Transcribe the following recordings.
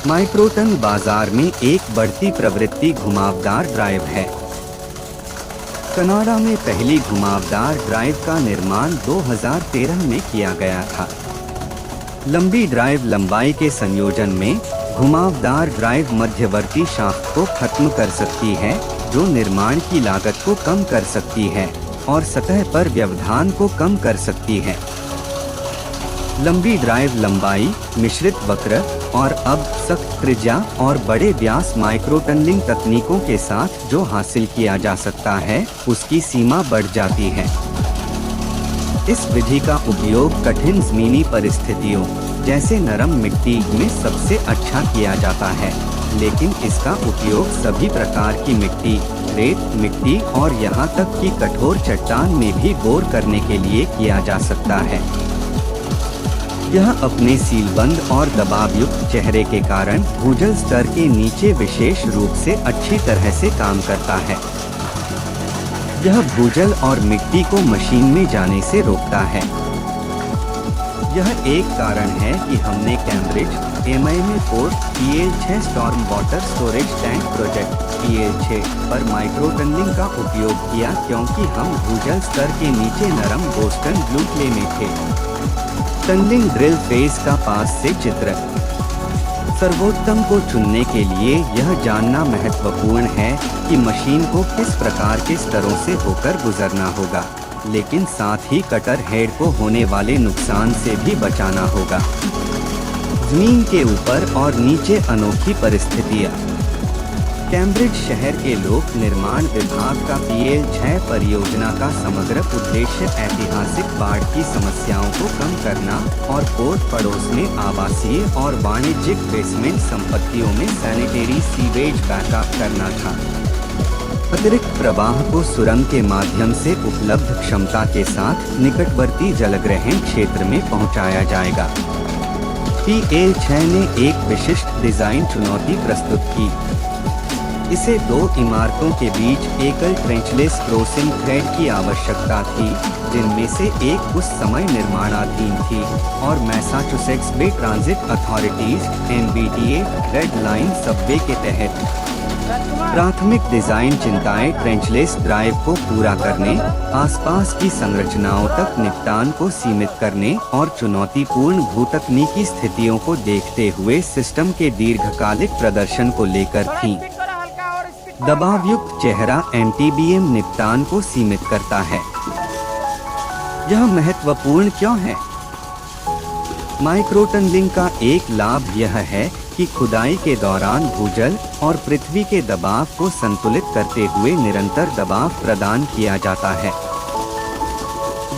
माइक्रोटन बाजार में एक बढ़ती प्रवृत्ति घुमावदार ड्राइव है। कनाडा में पहली घुमावदार ड्राइव का निर्माण 2013 में किया गया था। लंबी ड्राइव लंबाई के संयोजन में घुमावदार ड्राइव मध्यवर्ती शाफ्ट को खत्म कर सकती है, जो निर्माण की लागत को कम कर सकती है और सतह पर व्यवधान को कम कर सकती है। लंबी ड्राइव लंबाई, मिश्रित वक्र और अब सख्त त्रिज्या और बड़े व्यास माइक्रोटनलिंग तकनीकों के साथ जो हासिल किया जा सकता है, उसकी सीमा बढ़ जाती है। इस विधि का उपयोग कठिन ज़मीनी परिस्थितियों जैसे नरम मिट्टी में सबसे अच्छा किया जाता है, लेकिन इसका उपयोग सभी प्रकार की मिट्टी, रेत मिट्टी और यहाँ तक कि कठोर चट्टान में भी बोर करने के लिए किया जा सकता है। यह अपने सीलबंद और दबावयुक्त चेहरे के कारण भूजल स्तर के नीचे विशेष रूप से अच्छी तरह से काम करता है। यह भूजल और मिट्टी को मशीन में जाने से रोकता है। यह एक कारण है कि हमने Cambridge MI fort PL6 storm water storage tank project PL6 पर माइक्रोटनलिंग का उपयोग किया, क्योंकि हम भूजल स्तर के नीचे नरम बोस्टन ब्लू क्ले में थे। टनलिंग ड्रिल फेस का पास से चित्र। सर्वोत्तम को चुनने के लिए यह जानना महत्वपूर्ण है कि मशीन को किस प्रकार के स्तरों से होकर गुजरना होगा, लेकिन साथ ही कटर हेड को होने वाले नुकसान से भी बचाना होगा। जमीन के ऊपर और नीचे अनोखी परिस्थितियाँ। कैम्ब्रिज शहर के लोक निर्माण विभाग का PL6 परियोजना का समग्र उद्देश्य ऐतिहासिक बाढ़ की समस्याओं को कम करना और पोर्ट पड़ोस में आवासीय और वाणिज्यिक बेसमेंट संपत्तियों में सैनिटरी सीवेज बैकअप करना था। अतिरिक्त प्रवाह को सुरंग के माध्यम से उपलब्ध क्षमता के साथ निकटवर्ती जलग्रहण क्षेत्र में पहुंचाया जाएगा। PL6 ने एक विशिष्ट डिजाइन चुनौती प्रस्तुत की। इसे दो इमारतों के बीच एकल ट्रेंचलेस क्रॉसिंग थ्रेड की आवश्यकता थी, जिनमें से एक उस समय निर्माणाधीन थी और Massachusetts Bay Transit Authorities MBTA Red Line subway के तहत। प्राथमिक डिजाइन चिंताएं ट्रेंचलेस ड्राइव को पूरा करने, आसपास की संरचनाओं तक निपटान को सीमित करने और चुनौतीपूर्ण भूतकनीकी स्थितियों को देखते हुए सिस्टम के दीर्घकालिक प्रदर्शन को लेकर थीं। दबावयुक्त चेहरा MTBM निपटान को सीमित करता है। यह महत्वपूर्ण क्यों है? माइक्रोटनलिंग का एक लाभ यह है कि खुदाई के दौरान भूजल और पृथ्वी के दबाव को संतुलित करते हुए निरंतर दबाव प्रदान किया जाता है।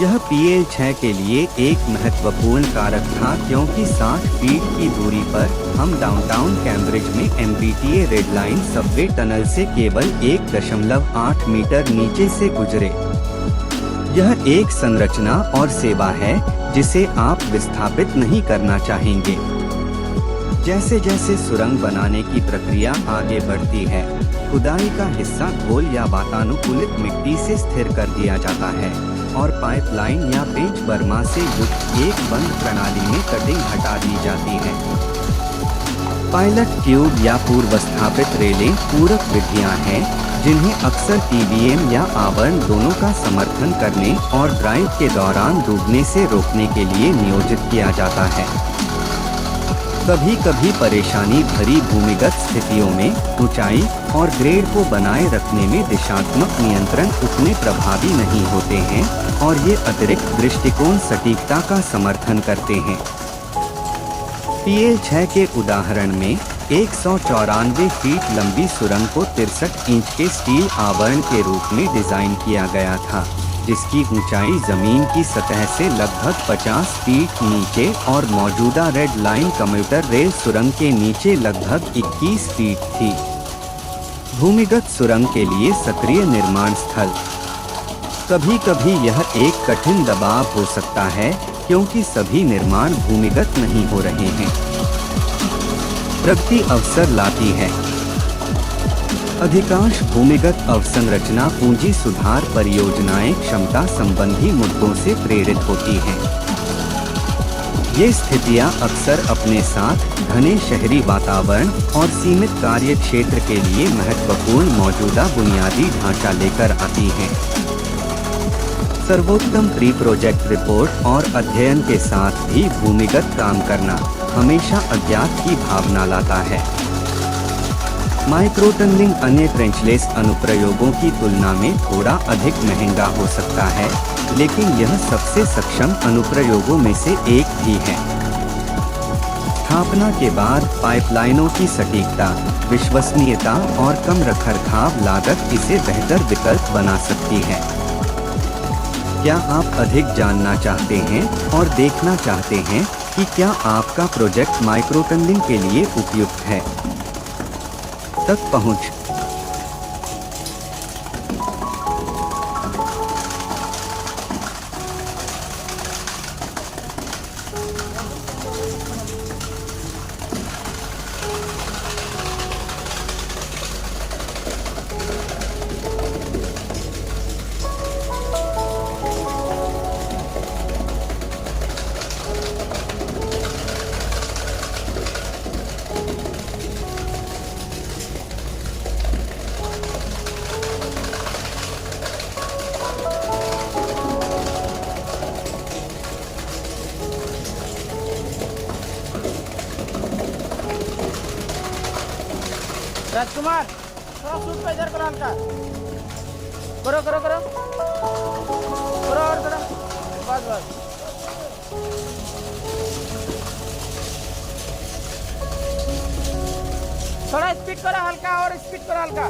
यह PL6 के लिए एक महत्वपूर्ण कारक था, क्योंकि 60 फीट की दूरी पर हम डाउनटाउन कैम्ब्रिज में MBTA Red Line Subway tunnel से केवल 1.8 मीटर नीचे से गुजरे। यह एक संरचना और सेवा है जिसे आप विस्थापित नहीं करना चाहेंगे। जैसे जैसे सुरंग बनाने की प्रक्रिया आगे बढ़ती है, खुदाई का हिस्सा घोल या वातानुकूलित मिट्टी से स्थिर कर दिया जाता है और पाइपलाइन या पेंच बर्मा से युक्त एक बंद प्रणाली में कटिंग हटा दी जाती है। पायलट ट्यूब या पूर्व स्थापित रेलें पूरक विधियां हैं, जिन्हें अक्सर TBM या आवरण दोनों का समर्थन करने और ड्राइव के दौरान डूबने से रोकने के लिए नियोजित किया जाता है। कभी कभी परेशानी भरी भूमिगत स्थितियों में ऊंचाई और ग्रेड को बनाए रखने में दिशात्मक नियंत्रण उतने प्रभावी नहीं होते हैं और ये अतिरिक्त दृष्टिकोण सटीकता का समर्थन करते हैं। PL6 के उदाहरण में 194 फीट लंबी सुरंग को 63 इंच के स्टील आवरण के रूप में डिजाइन किया गया था, जिसकी ऊंचाई जमीन की सतह से लगभग 50 फीट नीचे और मौजूदा रेड लाइन कम्यूटर रेल सुरंग के नीचे लगभग 21 फीट थी। भूमिगत सुरंग के लिए सक्रिय निर्माण स्थल। कभी कभी यह एक कठिन दबाव हो सकता है, क्योंकि सभी निर्माण भूमिगत नहीं हो रहे हैं। प्रगति अवसर लाती है। अधिकांश भूमिगत अवसंरचना पूंजी सुधार परियोजनाएं क्षमता संबंधी मुद्दों से प्रेरित होती हैं। ये स्थितियां अक्सर अपने साथ घने शहरी वातावरण और सीमित कार्य क्षेत्र के लिए महत्वपूर्ण मौजूदा बुनियादी ढांचा लेकर आती हैं। सर्वोत्तम प्री प्रोजेक्ट रिपोर्ट और अध्ययन के साथ भी भूमिगत काम करना हमेशा अज्ञात की भावना लाता है। माइक्रो टनलिंग अन्य ट्रेंचलेस अनुप्रयोगों की तुलना में थोड़ा अधिक महंगा हो सकता है, लेकिन यह सबसे सक्षम अनुप्रयोगों में से एक भी है। स्थापना के बाद पाइपलाइनों की सटीकता, विश्वसनीयता और कम रखरखाव लागत इसे बेहतर विकल्प बना सकती है। क्या आप अधिक जानना चाहते हैं और देखना चाहते हैं कि क्या आपका प्रोजेक्ट माइक्रो टनलिंग के लिए उपयुक्त है? तक पहुँच। राजकुमार, थोड़ा सूट पे इधर करो हल्का। करो करो करो करो और करो। बस बस। थोड़ा स्पीड करो हल्का और स्पीड करो हल्का।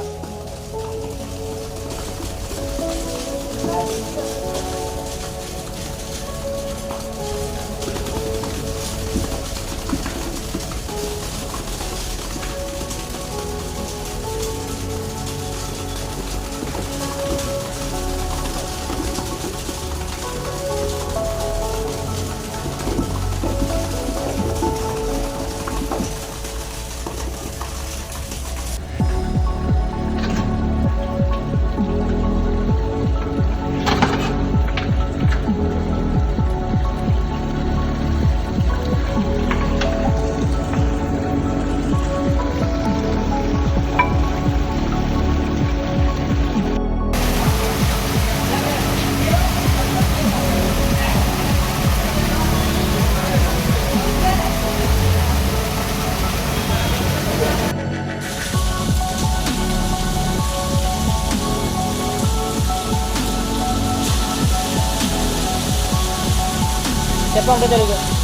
Siapa yang udah jadi?